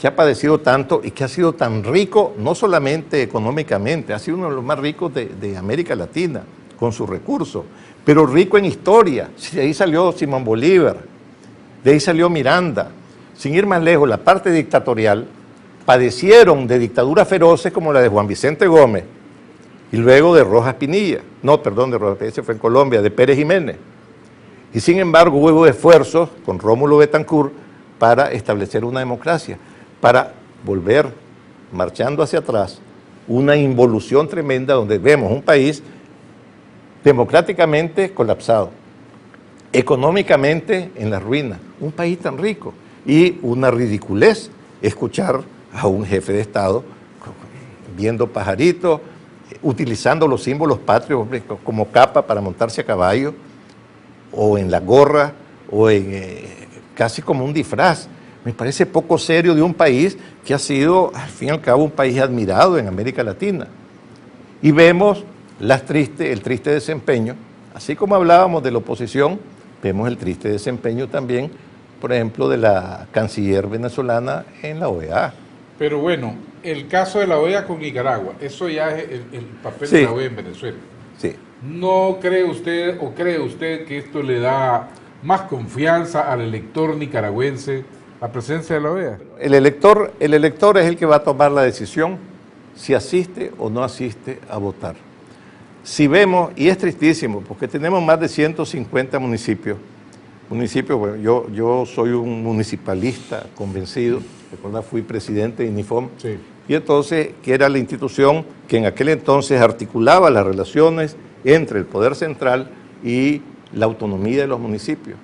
que ha padecido tanto y que ha sido tan rico, no solamente económicamente, ha sido uno de los más ricos de América Latina, con sus recursos, pero rico en historia. De ahí salió Simón Bolívar, de ahí salió Miranda. Sin ir más lejos, la parte dictatorial padecieron de dictaduras feroces como la de Juan Vicente Gómez y luego de Rojas Pinilla. No, perdón, de Rojas Pinilla, ese fue en Colombia, de Pérez Jiménez. Y sin embargo hubo esfuerzos con Rómulo Betancourt para establecer una democracia, para volver, marchando hacia atrás, una involución tremenda donde vemos un país democráticamente colapsado, económicamente en la ruina, un país tan rico, y una ridiculez escuchar a un jefe de Estado viendo pajaritos, utilizando los símbolos patrios como capa para montarse a caballo, o en la gorra, o en casi como un disfraz. Me parece poco serio de un país que ha sido, al fin y al cabo, un país admirado en América Latina. Y vemos el triste desempeño, así como hablábamos de la oposición, vemos el triste desempeño también, por ejemplo, de la canciller venezolana en la OEA. Pero bueno, el caso de la OEA con Nicaragua, eso ya es el papel de la OEA en Venezuela. Sí. ¿No cree usted o cree usted que esto le da más confianza al elector nicaragüense, la presencia de la OEA? El elector es el que va a tomar la decisión si asiste o no asiste a votar. Si vemos, y es tristísimo, porque tenemos más de 150 municipios, bueno, yo soy un municipalista convencido, recuerda, fui presidente de INIFOM, sí. Y entonces, que era la institución que en aquel entonces articulaba las relaciones entre el poder central y la autonomía de los municipios.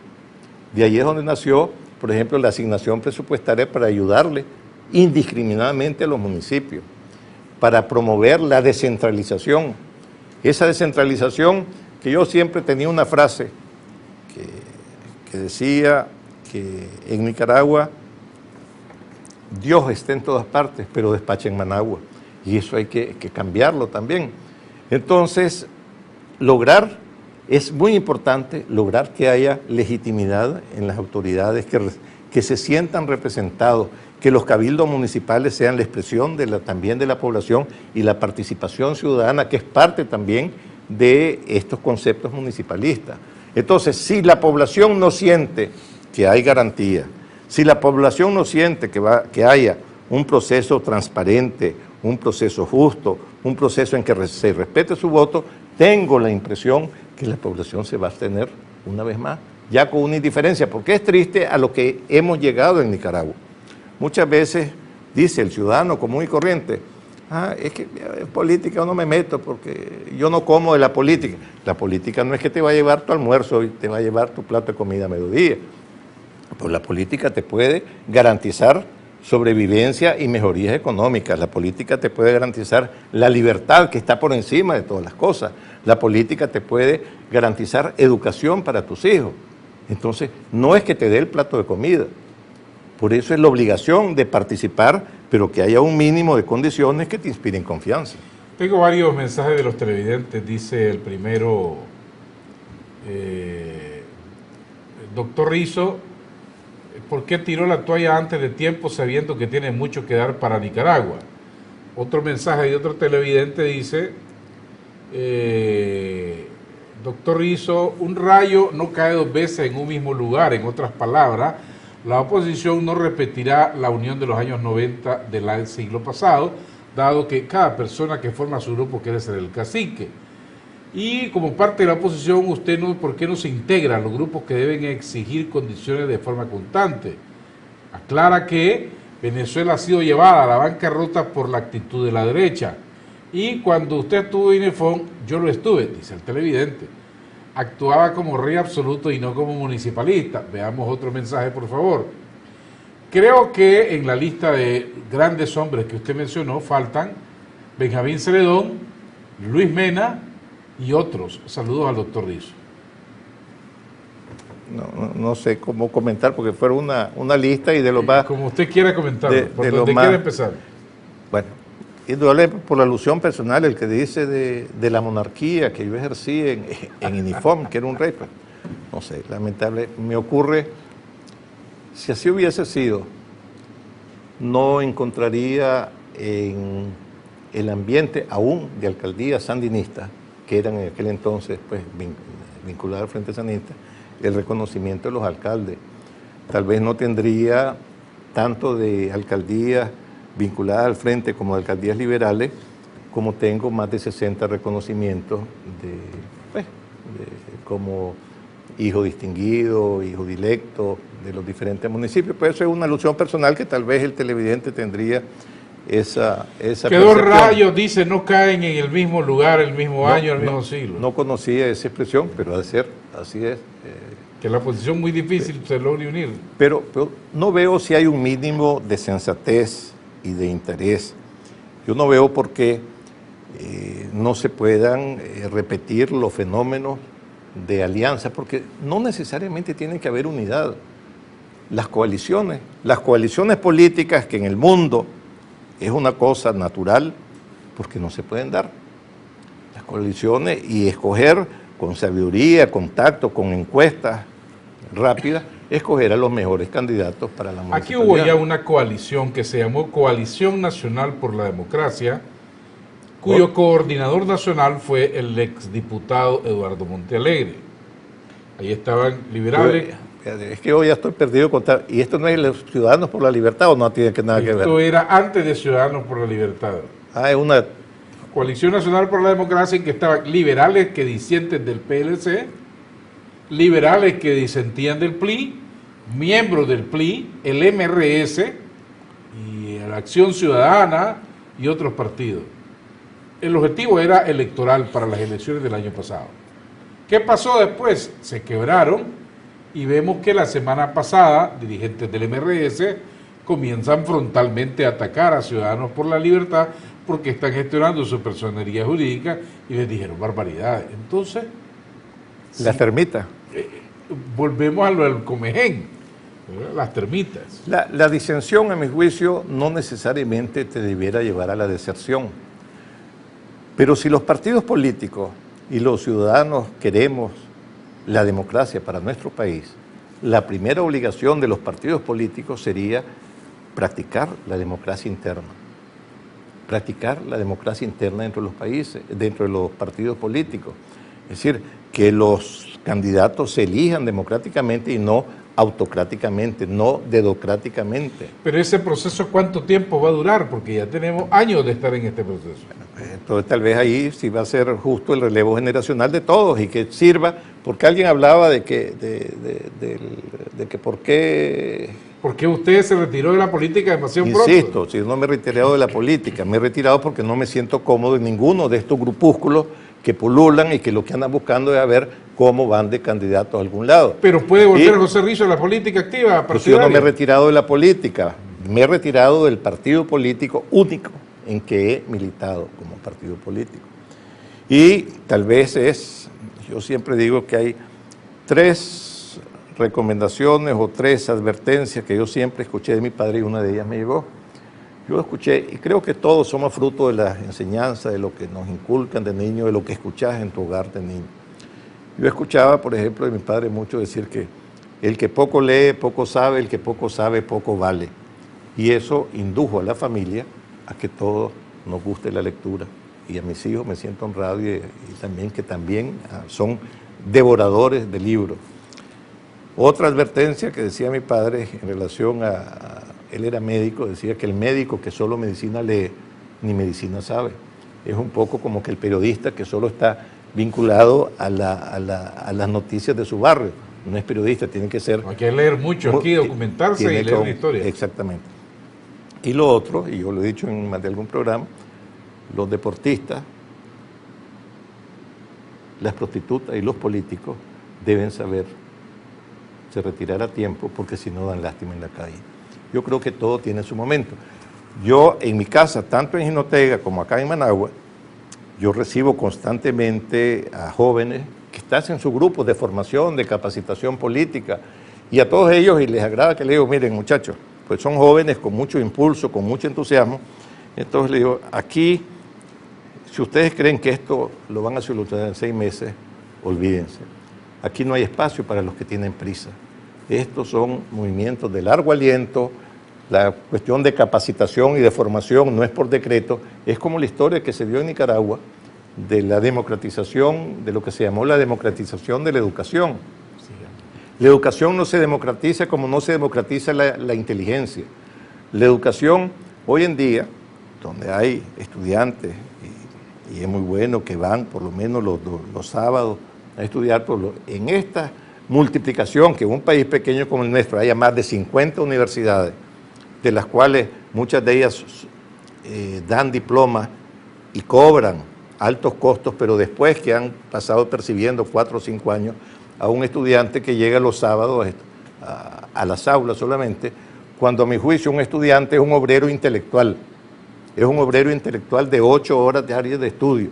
De ahí es donde nació, por ejemplo, la asignación presupuestaria para ayudarle indiscriminadamente a los municipios, para promover la descentralización. Esa descentralización, que yo siempre tenía una frase que decía que en Nicaragua Dios está en todas partes, pero despacha en Managua. Y eso hay que cambiarlo también. Entonces, es muy importante lograr que haya legitimidad en las autoridades, que se sientan representados, que los cabildos municipales sean la expresión también de la población y la participación ciudadana, que es parte también de estos conceptos municipalistas. Entonces, si la población no siente que hay garantía, si la población no siente que haya un proceso transparente, un proceso justo, un proceso en que se respete su voto, tengo la impresión que la población se va a abstener una vez más, ya con una indiferencia, porque es triste a lo que hemos llegado en Nicaragua. Muchas veces dice el ciudadano común y corriente, es que en política yo no me meto porque yo no como de la política. La política no es que te va a llevar tu almuerzo y te va a llevar tu plato de comida a mediodía. Pues la política te puede garantizar sobrevivencia y mejorías económicas. La política te puede garantizar la libertad que está por encima de todas las cosas. La política te puede garantizar educación para tus hijos. Entonces, no es que te dé el plato de comida. Por eso es la obligación de participar, pero que haya un mínimo de condiciones que te inspiren confianza. Tengo varios mensajes de los televidentes. Dice el primero, doctor Rizo, ¿por qué tiró la toalla antes de tiempo sabiendo que tiene mucho que dar para Nicaragua? Otro mensaje de otro televidente dice, doctor Rizo, un rayo no cae dos veces en un mismo lugar. En otras palabras, la oposición no repetirá la unión de los años 90 del siglo pasado, dado que cada persona que forma su grupo quiere ser el cacique. Y como parte de la oposición, usted no, ¿por qué no se integra a los grupos que deben exigir condiciones de forma constante? Aclara que Venezuela ha sido llevada a la bancarrota por la actitud de la derecha. Y cuando usted estuvo en INEFON, yo lo estuve, dice el televidente. Actuaba como rey absoluto y no como municipalista. Veamos otro mensaje, por favor. Creo que en la lista de grandes hombres que usted mencionó faltan Benjamín Celedón, Luis Mena y otros. Saludos al doctor Rizo. No sé cómo comentar, porque fue una lista y de los más... Como usted quiera comentarlo, ¿por dónde quiere empezar? Bueno, indudablemente por la alusión personal, el que dice de la monarquía que yo ejercí en INIFOM, que era un rey, pues, no sé, lamentable, me ocurre, si así hubiese sido, no encontraría en el ambiente aún de alcaldía sandinista, que eran en aquel entonces pues vinculadas al Frente Sandinista, el reconocimiento de los alcaldes. Tal vez no tendría tanto de alcaldías vinculadas al Frente como de alcaldías liberales, como tengo más de 60 reconocimientos como hijo distinguido, hijo directo de los diferentes municipios. Pues eso es una alusión personal que tal vez el televidente tendría esa que percepción. dos rayos, dice, no caen en el mismo lugar, el mismo año, el mismo siglo. No conocía esa expresión, pero ha de ser, así es. Que la posición muy difícil se logre unir. Pero no veo si hay un mínimo de sensatez y de interés. Yo no veo por qué no se puedan repetir los fenómenos de alianza, porque no necesariamente tiene que haber unidad. Las coaliciones políticas que en el mundo es una cosa natural, porque no se pueden dar. Las coaliciones y escoger con sabiduría, con tacto, con encuestas rápidas, escoger a los mejores candidatos para la municipalidad. Aquí hubo ya una coalición que se llamó Coalición Nacional por la Democracia, cuyo coordinador nacional fue el exdiputado Eduardo Montealegre. Ahí estaban liberales. Es que hoy ya estoy perdido con tal. ¿Y esto no es los Ciudadanos por la Libertad o no tiene nada que ver? Esto era antes de Ciudadanos por la Libertad. Ah, es una... Coalición Nacional por la Democracia, en que estaban liberales que disienten del PLC, liberales que disentían del PLI, miembros del PLI, el MRS y la Acción Ciudadana y otros partidos. El objetivo era electoral para las elecciones del año pasado. ¿Qué pasó después? Se quebraron y vemos que la semana pasada dirigentes del MRS comienzan frontalmente a atacar a Ciudadanos por la Libertad porque están gestionando su personería jurídica y les dijeron barbaridades. Entonces... Las termitas. Volvemos a lo del Comején, las termitas. La disensión, a mi juicio, no necesariamente te debiera llevar a la deserción. Pero si los partidos políticos y los ciudadanos queremos la democracia para nuestro país, la primera obligación de los partidos políticos sería practicar la democracia interna. Practicar la democracia interna dentro de los países, dentro de los partidos políticos. Es decir, que los candidatos se elijan democráticamente y no autocráticamente, no dedocráticamente. Pero ese proceso, ¿cuánto tiempo va a durar? Porque ya tenemos años de estar en este proceso. Entonces tal vez ahí sí va a ser justo el relevo generacional de todos y que sirva, porque alguien hablaba de que por qué... ¿Por qué usted se retiró de la política demasiado pronto? Insisto, si no me he retirado de la política, me he retirado porque no me siento cómodo en ninguno de estos grupúsculos que pululan y que lo que andan buscando es a ver cómo van de candidatos a algún lado. Pero puede volver José Rizo a la política activa, pues yo no me he retirado de la política. me he retirado del partido político único en que he militado como partido político. Y tal vez yo siempre digo que hay 3 recomendaciones o 3 advertencias que yo siempre escuché de mi padre y una de ellas me llegó. Yo escuché, y creo que todos somos fruto de las enseñanzas, de lo que nos inculcan de niño, de lo que escuchás en tu hogar de niño. Yo escuchaba, por ejemplo, de mi padre mucho decir que el que poco lee, poco sabe, el que poco sabe, poco vale. Y eso indujo a la familia a que todos nos guste la lectura. Y a mis hijos me siento honrado y también que también son devoradores de libros. Otra advertencia que decía mi padre en relación él era médico, decía que el médico que solo medicina lee, ni medicina sabe. Es un poco como que el periodista que solo está vinculado a las noticias de su barrio. No es periodista, tiene que ser... Hay que leer mucho aquí, documentarse y leer una historia. Exactamente. Y lo otro, y yo lo he dicho en más de algún programa, los deportistas, las prostitutas y los políticos deben saberse retirar a tiempo porque si no dan lástima en la calle. Yo creo que todo tiene su momento. Yo en mi casa, tanto en Jinotega como acá en Managua, yo recibo constantemente a jóvenes que están en sus grupos de formación, de capacitación política, y a todos ellos, y les agrada que les digo, miren muchachos, pues son jóvenes con mucho impulso, con mucho entusiasmo, entonces les digo, aquí, si ustedes creen que esto lo van a solucionar en 6 meses, olvídense. Aquí no hay espacio para los que tienen prisa. Estos son movimientos de largo aliento, la cuestión de capacitación y de formación no es por decreto, es como la historia que se dio en Nicaragua de la democratización, de lo que se llamó la democratización de la educación. La educación no se democratiza como no se democratiza la inteligencia. La educación hoy en día, donde hay estudiantes, y es muy bueno que van por lo menos los sábados a estudiar, en esta multiplicación que en un país pequeño como el nuestro haya más de 50 universidades, de las cuales muchas de ellas dan diplomas y cobran altos costos, pero después que han pasado percibiendo 4 o 5 años a un estudiante que llega los sábados a las aulas solamente, cuando a mi juicio un estudiante es un obrero intelectual, es un obrero intelectual de 8 horas diarias de estudio,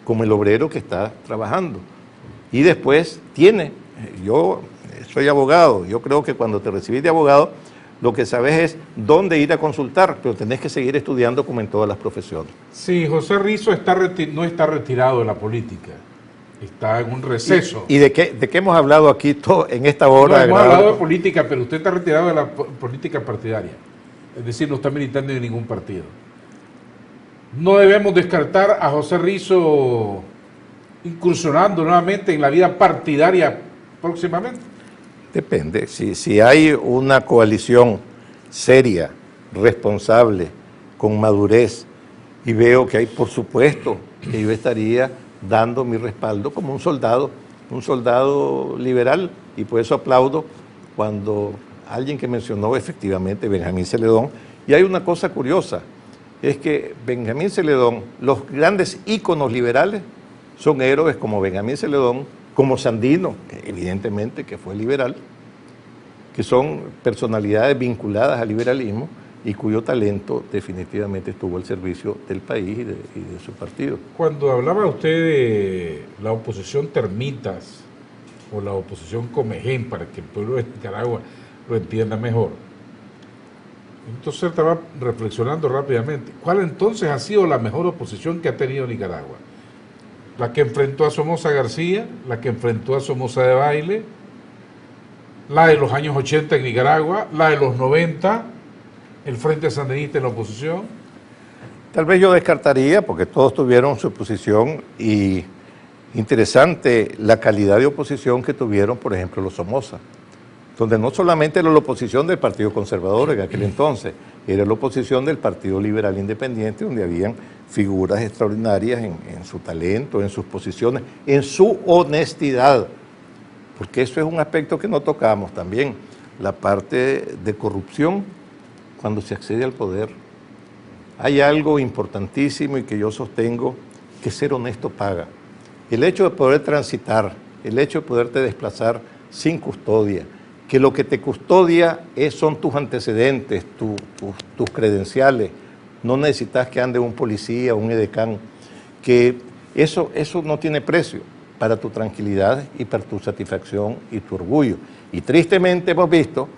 como el obrero que está trabajando. Y después yo soy abogado, yo creo que cuando te recibís de abogado, lo que sabes es dónde ir a consultar, pero tenés que seguir estudiando como en todas las profesiones. Sí, José Rizo no está retirado de la política, está en un receso. ¿Y de qué hemos hablado aquí en esta hora? No, hemos hablado de política, pero usted está retirado de la política partidaria, es decir, no está militando en ningún partido. No debemos descartar a José Rizo incursionando nuevamente en la vida partidaria próximamente. Depende, si hay una coalición seria, responsable, con madurez, y veo que hay, por supuesto, que yo estaría dando mi respaldo como un soldado liberal, y por eso aplaudo cuando alguien que mencionó efectivamente Benjamín Celedón, y hay una cosa curiosa, es que Benjamín Celedón, los grandes íconos liberales, son héroes como Benjamín Celedón, como Sandino, que evidentemente que fue liberal, que son personalidades vinculadas al liberalismo y cuyo talento definitivamente estuvo al servicio del país y de su partido. Cuando hablaba usted de la oposición termitas o la oposición comején, para que el pueblo de Nicaragua lo entienda mejor, entonces estaba reflexionando rápidamente, ¿cuál entonces ha sido la mejor oposición que ha tenido Nicaragua? La que enfrentó a Somoza García, la que enfrentó a Somoza de Baile, la de los años 80 en Nicaragua, la de los 90, el Frente Sandinista en la oposición. Tal vez yo descartaría, porque todos tuvieron su posición, y interesante la calidad de oposición que tuvieron, por ejemplo, los Somoza, donde no solamente era la oposición del Partido Conservador en aquel entonces, era la oposición del Partido Liberal Independiente, donde habían figuras extraordinarias en su talento, en sus posiciones, en su honestidad, porque eso es un aspecto que no tocamos también, la parte de corrupción cuando se accede al poder. Hay algo importantísimo y que yo sostengo, que ser honesto paga. El hecho de poder transitar, el hecho de poderte desplazar sin custodia, que lo que te custodia son tus antecedentes, tus credenciales. No necesitas que ande un policía, un edecán, que eso no tiene precio para tu tranquilidad y para tu satisfacción y tu orgullo. Y tristemente hemos visto,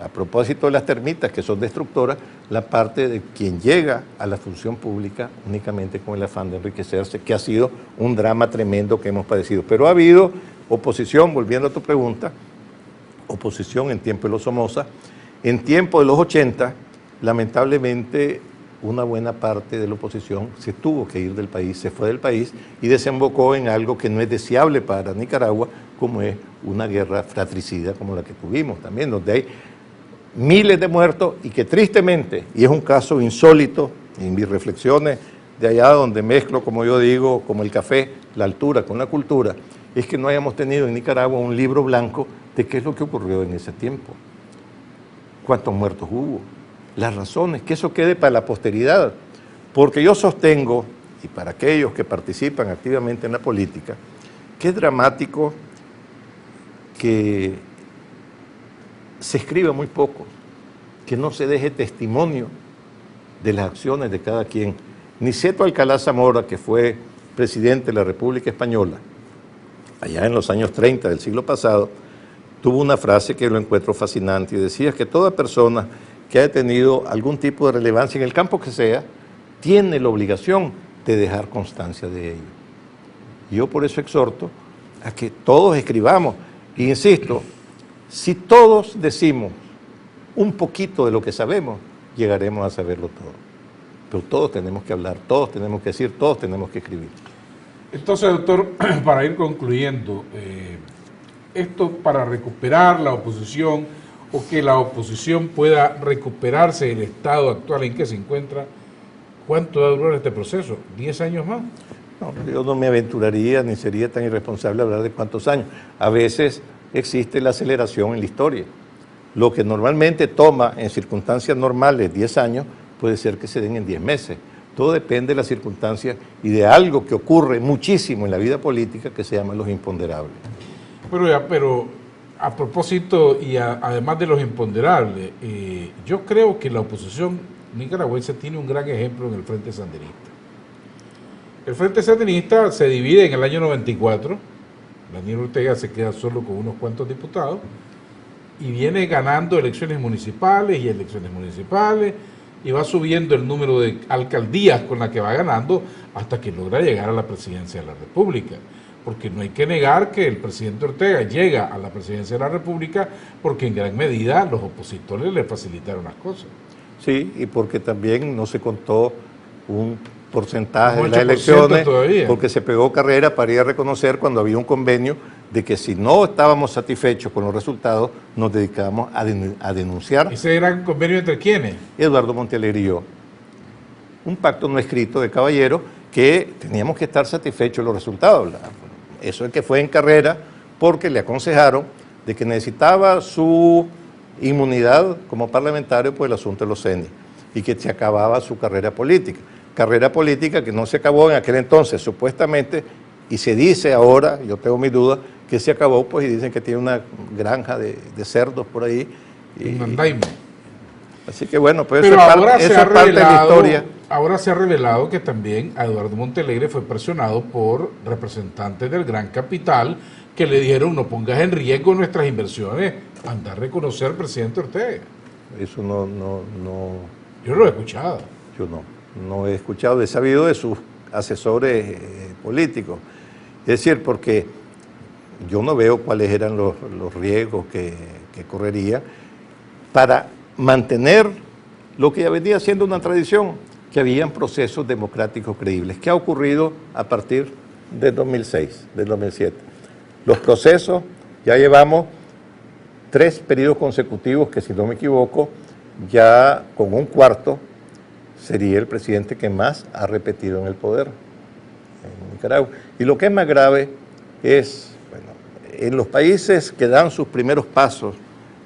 a propósito de las termitas que son destructoras, la parte de quien llega a la función pública únicamente con el afán de enriquecerse, que ha sido un drama tremendo que hemos padecido. Pero ha habido oposición, volviendo a tu pregunta, oposición en tiempo de los Somoza. En tiempo de los 80, lamentablemente, una buena parte de la oposición se tuvo que ir del país, se fue del país y desembocó en algo que no es deseable para Nicaragua, como es una guerra fratricida como la que tuvimos también, donde hay miles de muertos y que tristemente, y es un caso insólito en mis reflexiones de allá donde mezclo, como yo digo, como el café, la altura con la cultura, es que no hayamos tenido en Nicaragua un libro blanco de qué es lo que ocurrió en ese tiempo, cuántos muertos hubo, las razones, que eso quede para la posteridad, porque yo sostengo, y para aquellos que participan activamente en la política, que es dramático que se escriba muy poco, que no se deje testimonio de las acciones de cada quien. Niceto Alcalá Zamora, que fue presidente de la República Española, allá en los años 30 del siglo pasado, tuvo una frase que lo encuentro fascinante y decía que toda persona que haya tenido algún tipo de relevancia en el campo que sea, tiene la obligación de dejar constancia de ello. Yo por eso exhorto a que todos escribamos, e insisto, si todos decimos un poquito de lo que sabemos, llegaremos a saberlo todo. Pero todos tenemos que hablar, todos tenemos que decir, todos tenemos que escribir. Entonces, doctor, para ir concluyendo, esto para recuperar la oposición o que la oposición pueda recuperarse del estado actual en que se encuentra, ¿cuánto va a durar este proceso? ¿10 años más? No, yo no me aventuraría ni sería tan irresponsable hablar de cuántos años. A veces existe la aceleración en la historia. Lo que normalmente toma en circunstancias normales 10 años, puede ser que se den en 10 meses. Todo depende de las circunstancias y de algo que ocurre muchísimo en la vida política que se llaman los imponderables. Pero a propósito y además de los imponderables, yo creo que la oposición nicaragüense tiene un gran ejemplo en el Frente Sandinista. El Frente Sandinista se divide en el año 94, Daniel Ortega se queda solo con unos cuantos diputados y viene ganando elecciones municipales y va subiendo el número de alcaldías con las que va ganando hasta que logra llegar a la presidencia de la República. Porque no hay que negar que el presidente Ortega llega a la presidencia de la República porque en gran medida los opositores le facilitaron las cosas. Sí, y porque también no se contó un porcentaje de las elecciones, todavía, porque se pegó carrera para ir a reconocer cuando había un convenio de que si no estábamos satisfechos con los resultados, nos dedicábamos a denunciar. ¿Ese era un convenio entre quiénes? Eduardo Montealegre y yo. Un pacto no escrito de caballeros que teníamos que estar satisfechos de los resultados. Eso es que fue en carrera porque le aconsejaron de que necesitaba su inmunidad como parlamentario por el asunto de los CENI y que se acababa su carrera política. Carrera política que no se acabó en aquel entonces, supuestamente, y se dice ahora, yo tengo mis dudas, que se acabó, pues, y dicen que tiene una granja de cerdos por ahí. Así que bueno, pues pero esa parte de la historia. Ahora se ha revelado que también a Eduardo Montealegre fue presionado por representantes del gran capital que le dijeron no pongas en riesgo nuestras inversiones, anda a reconocer al presidente Ortega. Eso no. Yo no lo he escuchado. Yo no he escuchado, he sabido de sus asesores políticos. Es decir, porque yo no veo cuáles eran los riesgos que correría para mantener lo que ya venía siendo una tradición, que habían procesos democráticos creíbles. ¿Qué ha ocurrido a partir del 2006, del 2007? Los procesos, ya llevamos 3 periodos consecutivos que, si no me equivoco, ya con un cuarto sería el presidente que más ha repetido en el poder en Nicaragua. Y lo que es más grave es, bueno, en los países que dan sus primeros pasos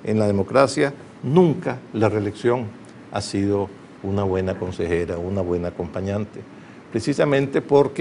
en la democracia, nunca la reelección ha sido una buena consejera, una buena acompañante, precisamente porque